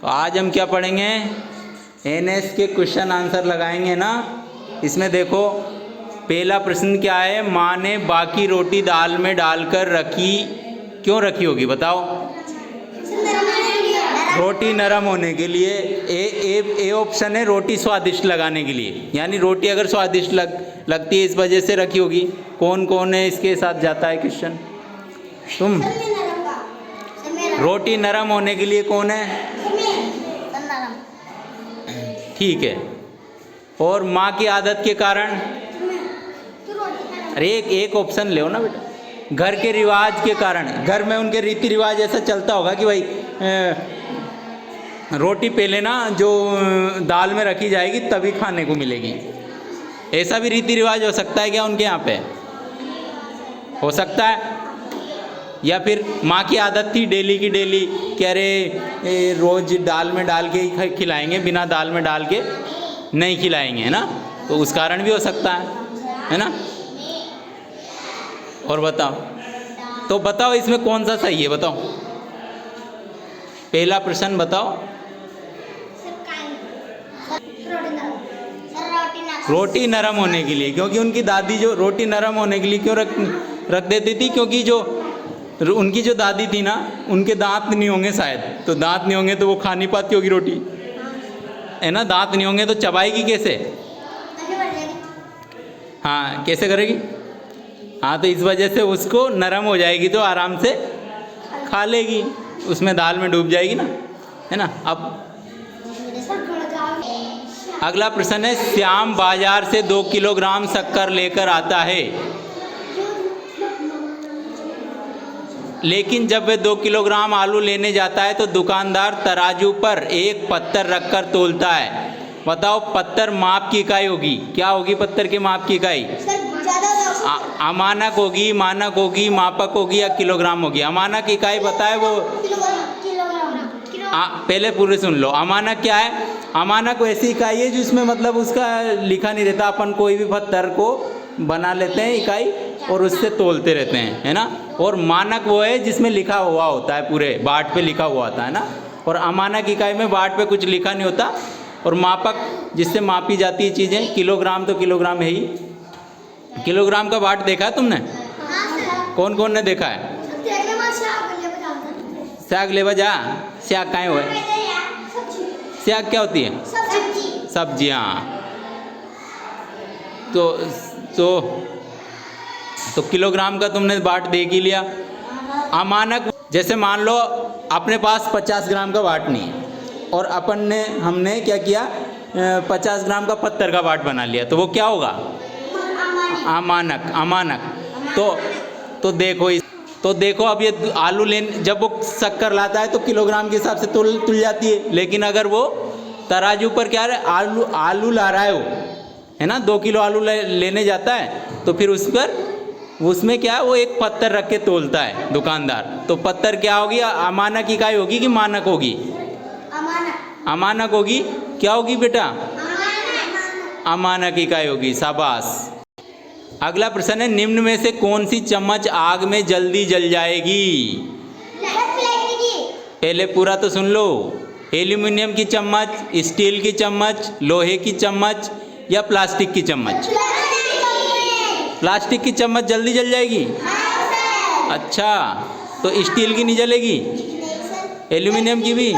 तो आज हम क्या पढ़ेंगे, एनएस के क्वेश्चन आंसर लगाएंगे ना। इसमें देखो पहला प्रश्न क्या है, माँ ने बाकी रोटी दाल में डालकर रखी, क्यों रखी होगी बताओ। रोटी नरम होने के लिए। ए ऑप्शन है रोटी स्वादिष्ट लगाने के लिए, यानी रोटी अगर स्वादिष्ट लगती है इस वजह से रखी होगी। कौन कौन है इसके साथ जाता है क्वेश्चन, तुम। रोटी नरम होने के लिए कौन है, ठीक है। और माँ की आदत के कारण, अरे एक ऑप्शन ले ना बेटा। घर के रिवाज के कारण, घर में उनके रीति रिवाज ऐसा चलता होगा कि भाई रोटी पहले ना जो दाल में रखी जाएगी तभी खाने को मिलेगी, ऐसा भी रीति रिवाज हो सकता है क्या उनके यहाँ पे, हो सकता है। या फिर माँ की आदत थी डेली की डेली कि अरे रोज़ दाल में डाल के खिलाएंगे, बिना दाल में डाल के नहीं खिलाएंगे, है ना। तो उस कारण भी हो सकता है ना। और बताओ, तो बताओ इसमें कौन सा सही है, बताओ। पहला प्रश्न बताओ। रोटी नरम होने के लिए, क्योंकि उनकी दादी जो रोटी नरम होने के लिए क्यों रख देती थी, क्योंकि जो उनकी जो दादी थी ना, उनके दांत नहीं होंगे शायद, तो दांत नहीं होंगे तो वो खा नहीं पाती होगी रोटी, है ना। दांत नहीं होंगे तो चबाएगी कैसे, हाँ कैसे करेगी, हाँ। तो इस वजह से उसको नरम हो जाएगी तो आराम से खा लेगी, उसमें दाल में डूब जाएगी ना, है ना। अब अगला प्रश्न है, श्याम बाजार से 2 किलोग्राम शक्कर लेकर आता है, लेकिन जब वह 2 किलोग्राम आलू लेने जाता है तो दुकानदार तराजू पर एक पत्थर रखकर तोलता है। बताओ पत्थर माप की इकाई होगी, क्या होगी पत्थर के माप की इकाई, अमानक होगी, मानक होगी, मापक होगी या किलोग्राम होगी। अमानक इकाई बताए वो, पहले पूरे सुन लो। अमानक क्या है, अमानक वैसी इकाई है जिसमें मतलब उसका लिखा नहीं रहता, अपन कोई भी पत्थर को बना लेते हैं इकाई और उससे तोलते रहते हैं, है ना। और मानक वो है जिसमें लिखा हुआ होता है, पूरे बाट पे लिखा हुआ होता है ना। और अमानक इकाई में बाट पे कुछ लिखा नहीं होता। और मापक जिससे मापी जाती है चीज़ें, किलोग्राम तो किलोग्राम है ही। किलोग्राम का बाट देखा है तुमने, कौन कौन ने देखा है। स्याग ले बजा, स्याग कहाँ हुआ है, स्याग क्या होती है, सब्जी, हाँ। तो किलोग्राम का तुमने बाट देख ही लिया। अमानक, जैसे मान लो अपने पास 50 ग्राम का बाट नहीं है और हमने क्या किया, 50 ग्राम का पत्थर का बाट बना लिया, तो वो क्या होगा, अमानक। तो देखो अब ये आलू जब वो शक्कर लाता है तो किलोग्राम के हिसाब से तुल जाती है। लेकिन अगर वो तराजू पर क्या है, आलू ला रहा है वो, है ना, 2 किलो आलू लेने जाता है, तो फिर उसमें क्या है, वो एक पत्थर रख के तोलता है दुकानदार। तो पत्थर क्या होगी, अमानक इकाई होगी कि मानक होगी, अमानक होगी। क्या होगी बेटा, अमानक इकाई होगी, शाबाश। अगला प्रश्न है, निम्न में से कौन सी चम्मच आग में जल्दी जल जाएगी। पहले पूरा तो सुन लो। एल्यूमिनियम की चम्मच, स्टील की चम्मच, लोहे की चम्मच या प्लास्टिक की चम्मच। प्लास्टिक की चम्मच जल्दी जल जाएगी, अच्छा। तो स्टील की नहीं जलेगी, एल्यूमिनियम की भी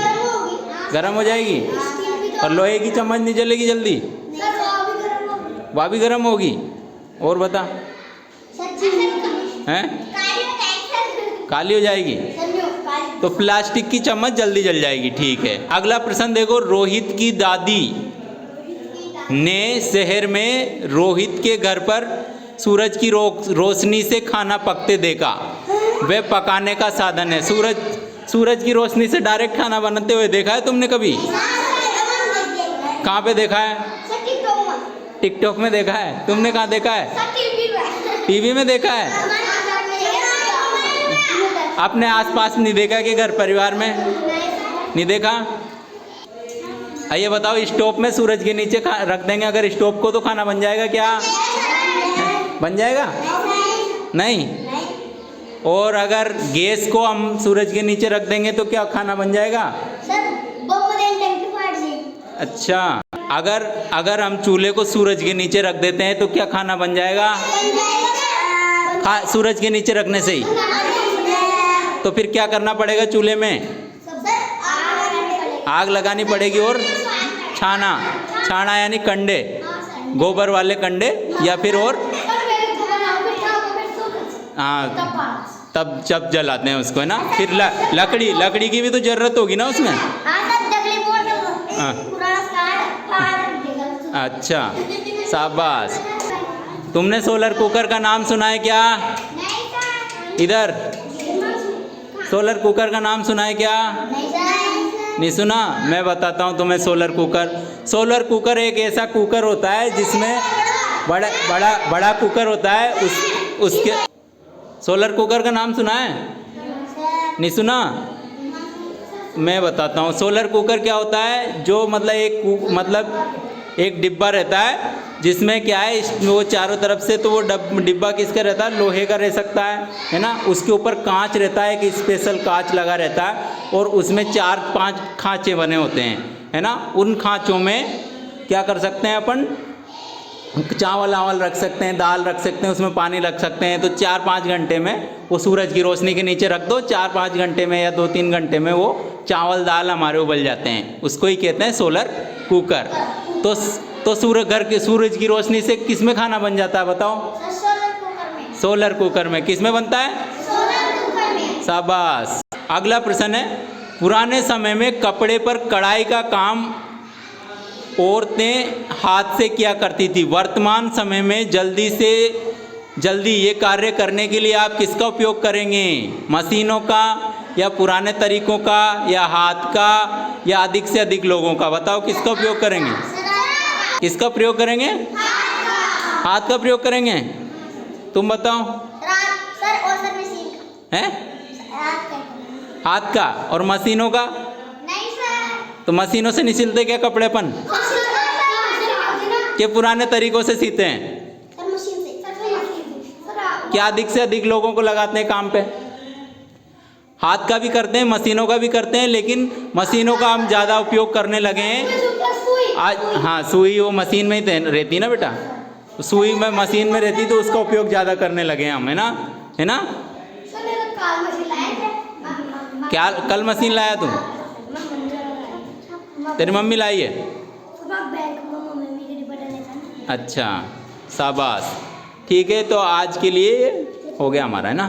गर्म हो जाएगी, और लोहे की चम्मच नहीं जलेगी जल्दी, वह भी गर्म होगी। और बता, हैं काली हो जाएगी, तो प्लास्टिक की चम्मच जल्दी जल जाएगी, ठीक है। अगला प्रश्न देखो, रोहित की दादी ने शहर में रोहित के घर पर सूरज की रोशनी से खाना पकते देखा। वह पकाने का साधन है। सूरज की रोशनी से डायरेक्ट खाना बनाते हुए देखा है तुमने कभी, कहाँ पे देखा है, टिकटॉक में देखा है, तुमने कहाँ देखा है, टीवी में देखा है, अपने आसपास नहीं देखा कि घर परिवार में नहीं देखा। आइए बताओ, स्टोव में सूरज के नीचे रख देंगे अगर स्टोव को, तो खाना बन जाएगा क्या, बन जाएगा नहीं। और अगर गैस को हम सूरज के नीचे रख देंगे तो क्या खाना बन जाएगा, अच्छा, अगर हम चूल्हे को सूरज के नीचे रख देते हैं तो क्या खाना बन जाएगा? सूरज के नीचे रखने से ही। तो फिर क्या करना पड़ेगा चूल्हे में? आग लगानी पड़ेगी और छाना यानी कंडे, गोबर वाले कंडे, या फिर और हाँ तब जब जलाते हैं उसको, है ना। फिर लकड़ी की भी तो जरूरत होगी ना उसमें। हाँ। अच्छा, शाबाश। तुमने सोलर कुकर का नाम सुना है क्या? इधर सोलर कुकर का नाम सुना है क्या? नहीं सुना? मैं बताता हूँ तुम्हें। सोलर कुकर एक ऐसा कुकर होता है जिसमें बड़ा कुकर होता है। उसके सोलर कुकर का नाम सुना है? नहीं सुना? मैं बताता हूँ। सोलर कुकर क्या होता है, जो मतलब एक डिब्बा रहता है जिसमें क्या है, वो चारों तरफ से, तो वो डिब्बा किसका रहता है? लोहे का रह सकता है ना। उसके ऊपर कांच रहता है, एक स्पेशल कांच लगा रहता है, और उसमें 4-5 खांचे बने होते हैं, है ना। उन खांचों में क्या कर सकते हैं अपन? चावल रख सकते हैं, दाल रख सकते हैं, उसमें पानी रख सकते हैं। तो 4-5 घंटे में वो सूरज की रोशनी के नीचे रख दो, 4-5 घंटे में या 2-3 घंटे में वो चावल दाल हमारे उबल जाते हैं। उसको ही कहते हैं सोलर कुकर। तो सूरज की रोशनी से किस में खाना बन जाता है बताओ? सोलर कुकर में। किस में बनता है? सोलर कुकर में। शाबाश। अगला प्रश्न है, पुराने समय में कपड़े पर कढ़ाई का काम औरतें हाथ से किया करती थी। वर्तमान समय में जल्दी ये कार्य करने के लिए आप किसका उपयोग करेंगे? मशीनों का, या पुराने तरीकों का, या हाथ का, या अधिक से अधिक लोगों का? बताओ किसका उपयोग करेंगे? किसका प्रयोग करेंगे? हाथ का प्रयोग करेंगे। तुम बताओ। हैं? हाथ का। और मशीनों का? नहीं सर। तो मशीनों से नहीं सिलते क्या कपड़े अपन? के पुराने तरीकों से सीते हैं? क्या अधिक से अधिक लोगों को लगाते हैं काम पे? हाथ का भी करते हैं, मशीनों का भी करते हैं, लेकिन मशीनों का हम ज़्यादा उपयोग करने लगे हैं आज। हाँ, सुई वो मशीन में ही रहती ना बेटा, सुई में मशीन में रहती, तो उसका उपयोग ज़्यादा करने लगे हैं हम, है ना। क्या कल मशीन लाया तू? तेरी मम्मी लाई है? अच्छा, शाबाश। ठीक है, तो आज के लिए हो गया हमारा, है ना।